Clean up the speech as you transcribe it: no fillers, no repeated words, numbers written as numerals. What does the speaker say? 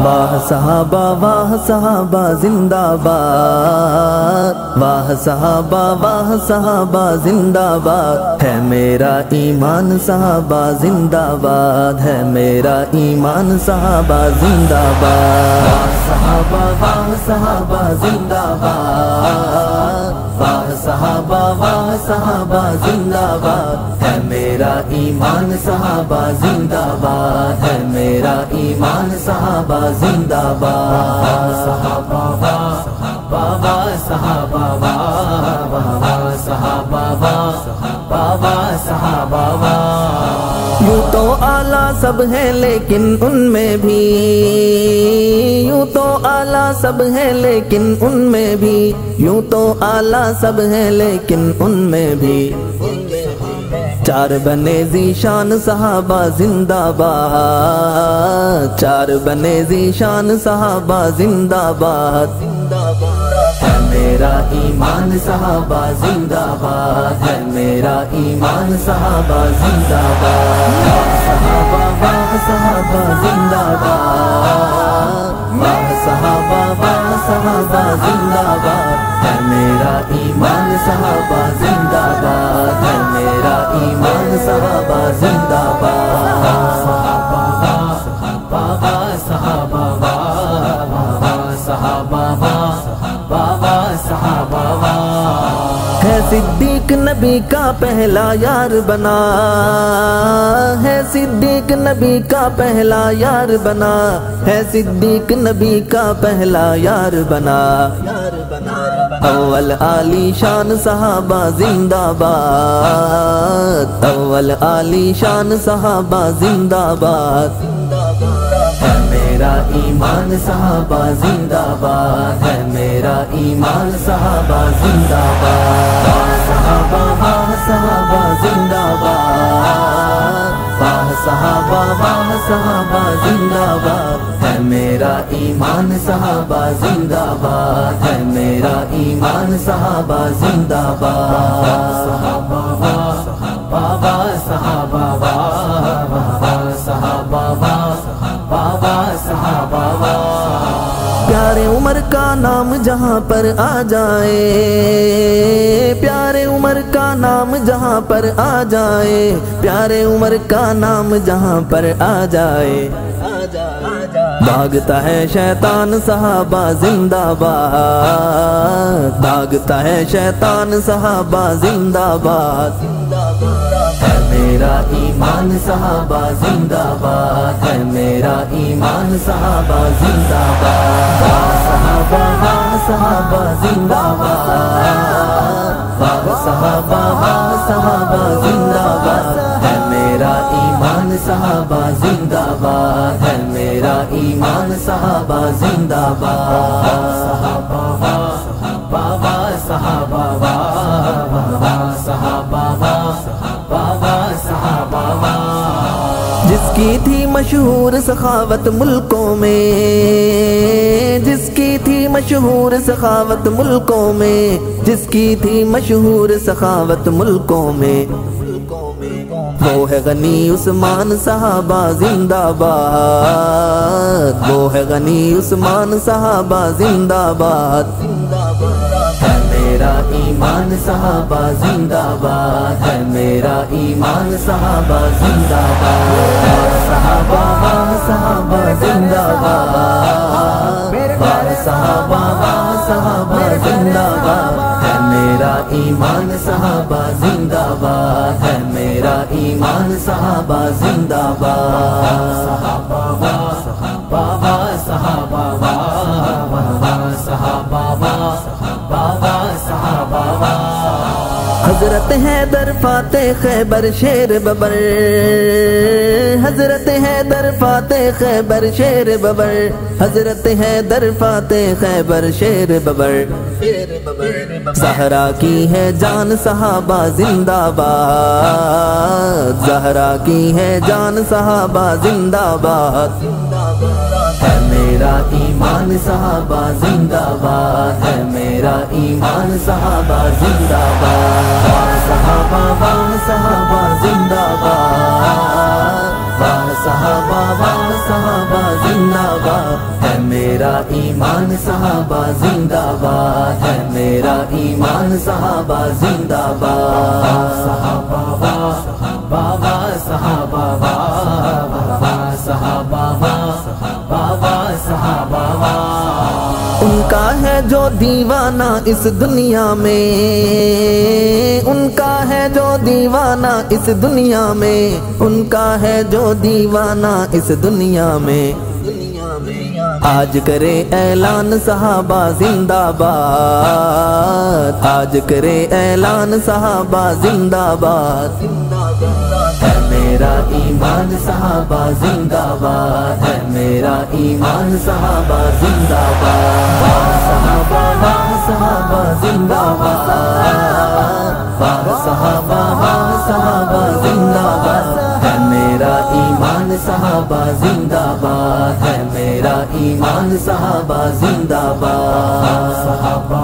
واہ صحابہ واہ صحابہ زندہ باد، واہ صحابہ زندہ باد، ہے میرا ایمان صحابہ زندہ باد، ہے میرا ایمان صحابہ زندہ باد، واہ صحابہ زندہ باد، واہ صحابہ زندہ باد، ہے میرا ایمان صحابہ زندہ باد، ہے میرا ایمان صحابہ زندہ باد، صحابہ یوں تو اعلیٰ سب ہیں لیکن ان میں بھی، یوں تو اعلیٰ سب ہیں لیکن ان میں بھی، یوں تو اعلیٰ سب ہیں لیکن ان میں بھی، چار بنے ذیشان صحابہ زندہ باد، چار بنے ذیشان صحابہ زندہ باد، ہے میرا ایمان صحابہ زندہ باد، ہے میرا ایمان صحابہ زندہ باد، صحابہ زندہ باد، صحابہ زندہ باد، ہے میرا ایمان صحابہ زندہ باد، ہے میرا ایمان صحابہ زندہ باد، ہے صدیق نبی کا پہلا یار بنا، ہے صدیق نبی کا پہلا یار بنا، ہے صدیق نبی کا پہلا یار بنا، اول عالی شان صحابہ زندہ باد، اول عالی شان صحابہ زندہ باد، ہے میرا ایمان صحابہ زندہ باد، ہے میرا ایمان صحابہ زندہ باد، صحابہ زندہ باد، صحابہ زندہ باد، ہے میرا ایمان صحابہ زندہ باد، ہے میرا ایمان صحابہ زندہ باد، پیارے عمر کا نام جہاں پر آ جائے، پیارے عمر کا نام جہاں پر آ جائے، پیارے عمر کا نام جہاں پر آ جائے، بھاگتا ہے شیطان صحابہ زندہ باد، بھاگتا ہے شیطان صحابہ زندہ باد، ہے میرا ایمان صحابہ زندہ باد، ہے میرا ایمان صحابہ زندہ باد، صحابہ زندہ باد، صحابہ زندہ باد، ہے میرا ایمان صحابہ زندہ باد، ہے میرا ایمان صحابہ زندہ باد، جس کی تھی مشہور سخاوت ملکوں میں، جس کی تھی مشہور سخاوت ملکوں میں، جس کی تھی مشہور سخاوت ملکوں میں، وہ ہے غنی عثمان صحابہ زندہ باد، وہ ہے غنی عثمان صحابہ زندہ باد، ہے میرا ایمان صحابہ زندہ باد، ہے میرا ایمان صحابہ زندہ باد، صحابہ زندہ باد، صحابہ زندہ باد، ہے میرا ایمان صحابہ زندہ باد، ہے میرا ایمان صحابہ زندہ باد، حضرت حیدر فاتح خیبر شیر ببر، حضرت حیدر فاتح خیبر شیر ببر، حضرت حیدر فاتح خیبر شیر ببر۔ زہرا کی ہے جان صحابہ زندہ باد، زہرا کی ہے جان صحابہ زندہ باد، ہے میرا ایمان صحابہ زندہ باد، ہے میرا ایمان صحابہ زندہ باد، صحابہ صحابہ زندہ باد، صحابہ صحابہ زندہ باد، ہے میرا ایمان صحابہ زندہ باد، ہے میرا ایمان صحابہ زندہ باد، صحابہ بابا صحابہ بابا صحابہ بابا صحابہ۔ ان کا ہے جو دیوانہ اس دنیا میں، ان کا ہے جو دیوانہ اس دنیا میں، ان کا ہے جو دیوانہ اس دنیا میں، آج کرے اعلان صحابہ زندہ باد، آج کرے اعلان صحابہ زندہ باد، ہے میرا ایمان صحابہ زندہ باد، ہے میرا ایمان صحابہ زندہ باد، صحابہ صحابہ زندہ باد، صحابہ صحابہ زندہ باد، ہے میرا ایمان صحابہ زندہ باد، ہے میرا ایمان صحابہ زندہ باد، صحابہ